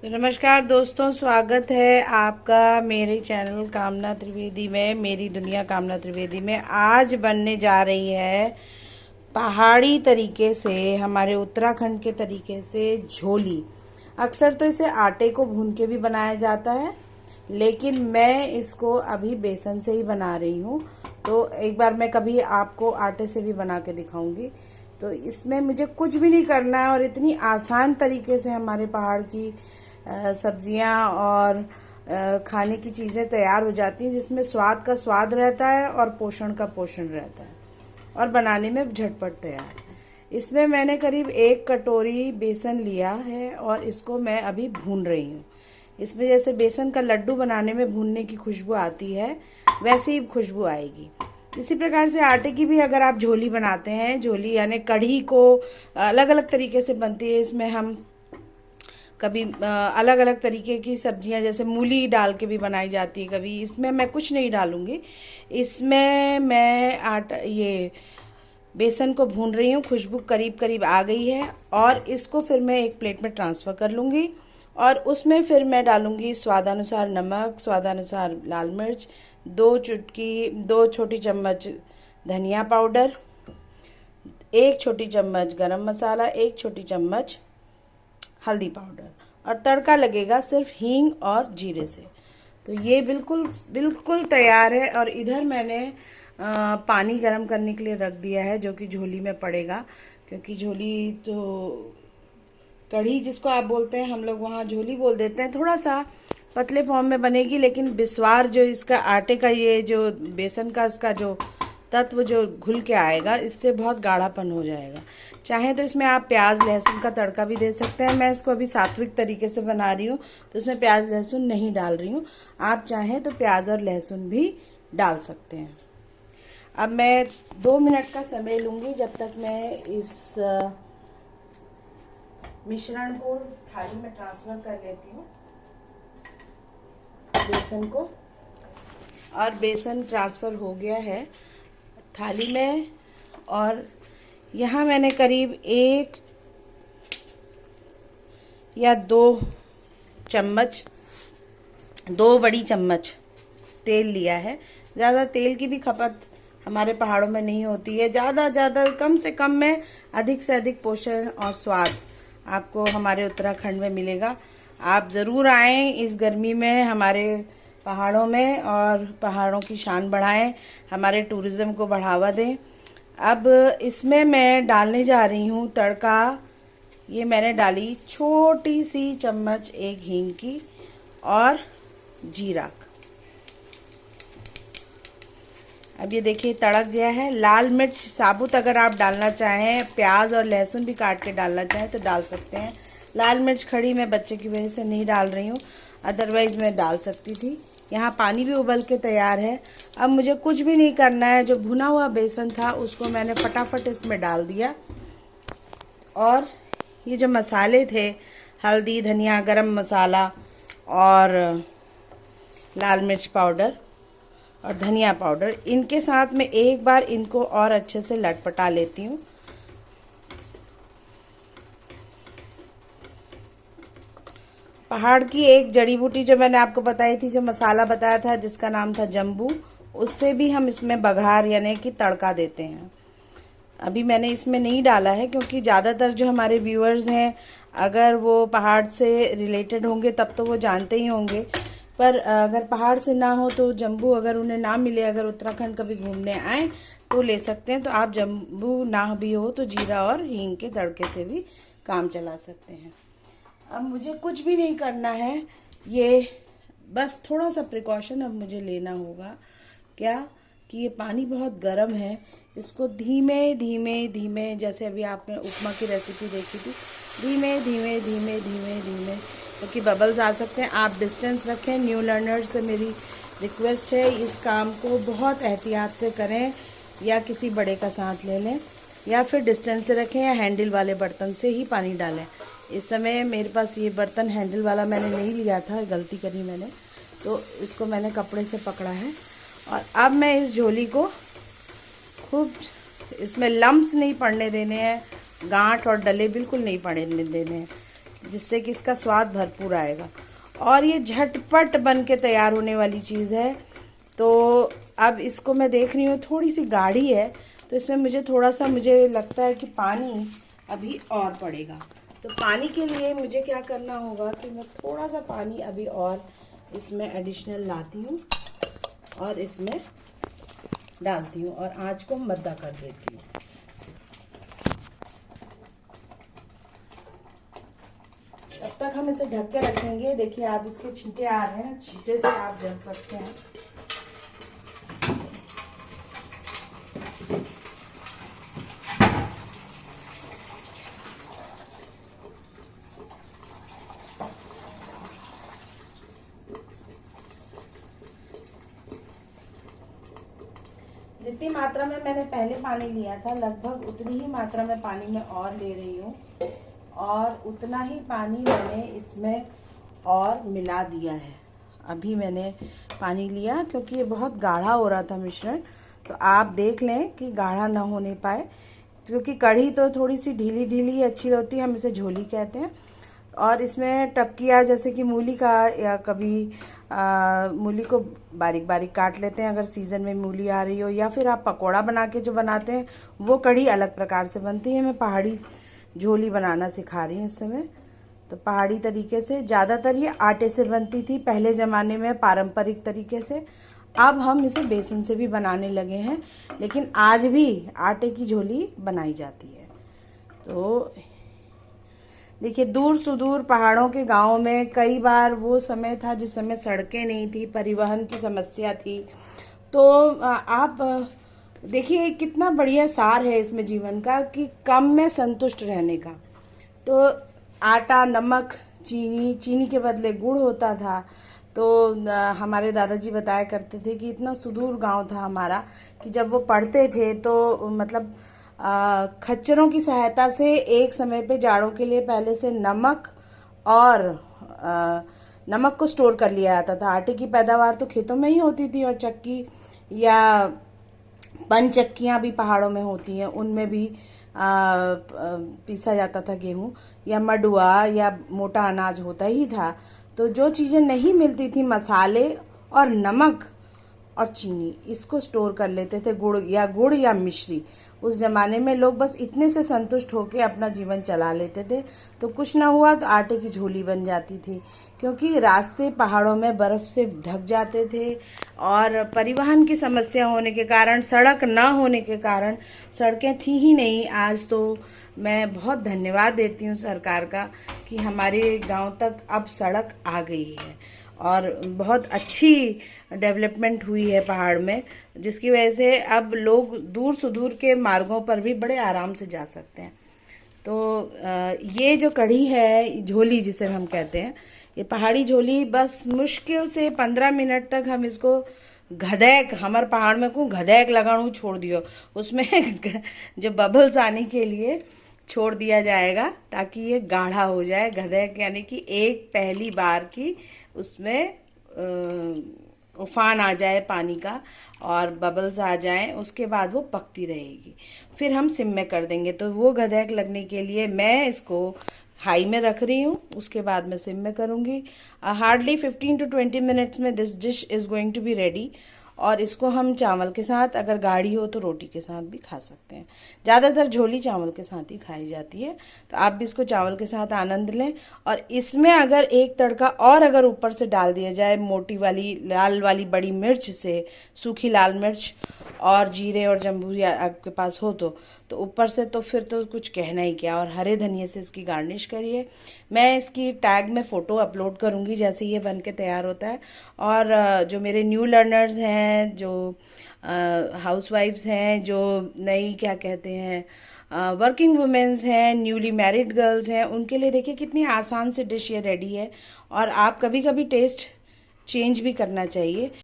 तो नमस्कार दोस्तों, स्वागत है आपका मेरे चैनल कामना त्रिवेदी में, मेरी दुनिया कामना त्रिवेदी में। आज बनने जा रही है पहाड़ी तरीके से, हमारे उत्तराखंड के तरीके से झोली। अक्सर तो इसे आटे को भून के भी बनाया जाता है, लेकिन मैं इसको अभी बेसन से ही बना रही हूँ। तो एक बार मैं कभी आपको आटे से भी बना के दिखाऊंगी। तो इसमें मुझे कुछ भी नहीं करना है और इतनी आसान तरीके से हमारे पहाड़ की सब्जियां और खाने की चीज़ें तैयार हो जाती हैं, जिसमें स्वाद का स्वाद रहता है और पोषण का पोषण रहता है और बनाने में झटपट तैयार। इसमें मैंने करीब 1 कटोरी बेसन लिया है और इसको मैं अभी भून रही हूँ। इसमें जैसे बेसन का लड्डू बनाने में भूनने की खुशबू आती है, वैसे ही खुशबू आएगी। इसी प्रकार से आटे की भी अगर आप झोली बनाते हैं, झोली यानी कढ़ी को अलग अलग तरीके से बनती है। इसमें हम कभी अलग अलग तरीके की सब्जियां जैसे मूली डाल के भी बनाई जाती है कभी। इसमें मैं कुछ नहीं डालूंगी, इसमें मैं ये बेसन को भून रही हूँ। खुशबू करीब करीब आ गई है और इसको फिर मैं एक प्लेट में ट्रांसफ़र कर लूँगी और उसमें फिर मैं डालूँगी स्वादानुसार नमक, स्वादानुसार लाल मिर्च, 2 छोटी चम्मच धनिया पाउडर, 1 छोटी चम्मच गरम मसाला, 1 छोटी चम्मच हल्दी पाउडर, और तड़का लगेगा सिर्फ हींग और जीरे से। तो ये बिल्कुल बिल्कुल तैयार है। और इधर मैंने पानी गर्म करने के लिए रख दिया है, जो कि झोली में पड़ेगा, क्योंकि झोली तो कढ़ी जिसको आप बोलते हैं, हम लोग वहाँ झोली बोल देते हैं। थोड़ा सा पतले फॉर्म में बनेगी, लेकिन बिस्वार जो इसका आटे का, ये जो बेसन का इसका जो तत्व जो घुल के आएगा, इससे बहुत गाढ़ापन हो जाएगा। चाहे तो इसमें आप प्याज लहसुन का तड़का भी दे सकते हैं। मैं इसको अभी सात्विक तरीके से बना रही हूँ, तो इसमें प्याज लहसुन नहीं डाल रही हूँ। आप चाहें तो प्याज और लहसुन भी डाल सकते हैं। अब मैं 2 मिनट का समय लूँगी जब तक मैं इस मिश्रण को थाली में ट्रांसफर कर लेती हूँ, बेसन को। और बेसन ट्रांसफ़र हो गया है थाली में, और यहाँ मैंने करीब 1 या 2 चम्मच, 2 बड़ी चम्मच तेल लिया है। ज़्यादा तेल की भी खपत हमारे पहाड़ों में नहीं होती है। ज़्यादा कम से कम में अधिक से अधिक पोषण और स्वाद आपको हमारे उत्तराखंड में मिलेगा। आप ज़रूर आएँ इस गर्मी में हमारे पहाड़ों में और पहाड़ों की शान बढ़ाएं, हमारे टूरिज़्म को बढ़ावा दें। अब इसमें मैं डालने जा रही हूँ तड़का। ये मैंने डाली छोटी सी चम्मच 1 हींग की और जीरा। अब ये देखिए तड़क गया है। लाल मिर्च साबुत अगर आप डालना चाहें, प्याज और लहसुन भी काट के डालना चाहें तो डाल सकते हैं। लाल मिर्च खड़ी मैं बच्चे की वजह से नहीं डाल रही हूँ, अदरवाइज़ मैं डाल सकती थी। यहाँ पानी भी उबल के तैयार है। अब मुझे कुछ भी नहीं करना है। जो भुना हुआ बेसन था उसको मैंने फटाफट इसमें डाल दिया, और ये जो मसाले थे, हल्दी, धनिया, गरम मसाला और लाल मिर्च पाउडर और धनिया पाउडर, इनके साथ में एक बार इनको और अच्छे से लटपटा लेती हूँ। पहाड़ की एक जड़ी बूटी जो मैंने आपको बताई थी, जो मसाला बताया था जिसका नाम था जम्बू, उससे भी हम इसमें बघार यानी कि तड़का देते हैं। अभी मैंने इसमें नहीं डाला है, क्योंकि ज़्यादातर जो हमारे व्यूअर्स हैं, अगर वो पहाड़ से रिलेटेड होंगे तब तो वो जानते ही होंगे, पर अगर पहाड़ से ना हो तो जम्बू अगर उन्हें ना मिले, अगर उत्तराखंड कभी घूमने आए तो ले सकते हैं। तो आप जम्बू ना भी हो तो जीरा और हींग के तड़के से भी काम चला सकते हैं। अब मुझे कुछ भी नहीं करना है, ये बस थोड़ा सा प्रिकॉशन अब मुझे लेना होगा। क्या कि ये पानी बहुत गर्म है, इसको धीमे धीमे धीमे, जैसे अभी आपने उपमा की रेसिपी देखी थी, धीमे धीमे धीमे धीमे धीमे, क्योंकि बबल्स आ सकते हैं। आप डिस्टेंस रखें। न्यू लर्नर से मेरी रिक्वेस्ट है, इस काम को बहुत एहतियात से करें, या किसी बड़े का साथ ले लें, या फिर डिस्टेंस से रखें, या हैंडल वाले बर्तन से ही पानी डालें। इस समय मेरे पास ये बर्तन हैंडल वाला मैंने नहीं लिया था, गलती करी मैंने, तो इसको मैंने कपड़े से पकड़ा है। और अब मैं इस झोली को खूब, इसमें लम्स नहीं पड़ने देने हैं, गांठ और डले बिल्कुल नहीं पड़ने देने हैं, जिससे कि इसका स्वाद भरपूर आएगा। और ये झटपट बन के तैयार होने वाली चीज़ है। तो अब इसको मैं देख रही हूँ थोड़ी सी गाढ़ी है, तो इसमें मुझे लगता है कि पानी अभी और पड़ेगा। तो पानी के लिए मुझे क्या करना होगा कि मैं थोड़ा सा पानी अभी और इसमें एडिशनल लाती हूँ और इसमें डालती हूँ और आँच को मद्दा कर देती हूँ। तब तक हम इसे ढक के रखेंगे। देखिए आप इसके छींटे आ रहे हैं, छींटे से आप जल सकते हैं। जितनी मात्रा में मैंने पहले पानी लिया था, लगभग उतनी ही मात्रा में पानी मैं और ले रही हूँ और उतना ही पानी मैंने इसमें और मिला दिया है। अभी मैंने पानी लिया क्योंकि ये बहुत गाढ़ा हो रहा था मिश्रण, तो आप देख लें कि गाढ़ा ना होने पाए, क्योंकि कढ़ी तो थोड़ी सी ढीली ढीली अच्छी होती है, हम इसे झोली कहते हैं। और इसमें टपकिया जैसे कि मूली का, या कभी मूली को बारीक बारीक काट लेते हैं अगर सीज़न में मूली आ रही हो, या फिर आप पकोड़ा बना के जो बनाते हैं वो कढ़ी अलग प्रकार से बनती है। मैं पहाड़ी झोली बनाना सिखा रही हूँ इस समय। तो पहाड़ी तरीके से, ज़्यादातर ये आटे से बनती थी पहले ज़माने में पारंपरिक तरीके से। अब हम इसे बेसन से भी बनाने लगे हैं, लेकिन आज भी आटे की झोली बनाई जाती है। तो देखिए दूर सुदूर पहाड़ों के गांव में कई बार वो समय था जिस समय सड़कें नहीं थी, परिवहन की समस्या थी। तो आप देखिए कितना बढ़िया सार है इसमें जीवन का कि कम में संतुष्ट रहने का। तो आटा, नमक, चीनी के बदले गुड़ होता था। तो हमारे दादाजी बताया करते थे कि इतना सुदूर गांव था हमारा कि जब वो पढ़ते थे तो मतलब खच्चरों की सहायता से एक समय पे जाड़ों के लिए पहले से नमक को स्टोर कर लिया जाता था। आटे की पैदावार तो खेतों में ही होती थी, और चक्की या पंचक्कियाँ भी पहाड़ों में होती हैं, उनमें भी पीसा जाता था गेहूँ, या मडुआ या मोटा अनाज होता ही था। तो जो चीज़ें नहीं मिलती थी, मसाले और नमक और चीनी, इसको स्टोर कर लेते थे, गुड़ या मिश्री। उस ज़माने में लोग बस इतने से संतुष्ट होकर अपना जीवन चला लेते थे। तो कुछ ना हुआ तो आटे की झोली बन जाती थी, क्योंकि रास्ते पहाड़ों में बर्फ़ से ढक जाते थे और परिवहन की समस्या होने के कारण, सड़क ना होने के कारण, सड़कें थी ही नहीं। आज तो मैं बहुत धन्यवाद देती हूँ सरकार का कि हमारे गांव तक अब सड़क आ गई है और बहुत अच्छी डेवलपमेंट हुई है पहाड़ में, जिसकी वजह से अब लोग दूर सुदूर के मार्गों पर भी बड़े आराम से जा सकते हैं। तो ये जो कढ़ी है, झोली जिसे हम कहते हैं, ये पहाड़ी झोली, बस मुश्किल से 15 मिनट तक हम इसको घदेक, हमारे पहाड़ में को घदेक लगाणू छोड़ दियो, उसमें जो बबल्स आने के लिए छोड़ दिया जाएगा ताकि ये गाढ़ा हो जाए। घदेक यानी कि एक पहली बार की उसमें उफान आ जाए पानी का और बबल्स आ जाएं, उसके बाद वो पकती रहेगी। फिर हम सिम में कर देंगे। तो वो घदेक लगने के लिए मैं इसको हाई में रख रही हूँ, उसके बाद मैं सिम में करूँगी। हार्डली 15 to 20 मिनट्स में this dish is going to be ready. और इसको हम चावल के साथ, अगर गाढ़ी हो तो रोटी के साथ भी खा सकते हैं। ज़्यादातर झोली चावल के साथ ही खाई जाती है, तो आप भी इसको चावल के साथ आनंद लें। और इसमें अगर एक तड़का और अगर ऊपर से डाल दिया जाए, मोटी वाली लाल वाली बड़ी मिर्च से, सूखी लाल मिर्च और जीरे और जम्बूरी आपके पास हो तो ऊपर से, तो फिर तो कुछ कहना ही क्या। और हरे धनिए से इसकी गार्निश करिए। मैं इसकी टैग में फ़ोटो अपलोड करूँगी जैसे ये बन के तैयार होता है। और जो मेरे न्यू लर्नर्स हैं, जो हाउसवाइफ्स हैं, जो नई क्या कहते हैं वर्किंग वुमेन्स हैं, न्यूली मैरिड गर्ल्स हैं, उनके लिए देखिए कितनी आसान से डिश ये रेडी है। और आप कभी कभी टेस्ट चेंज भी करना चाहिए।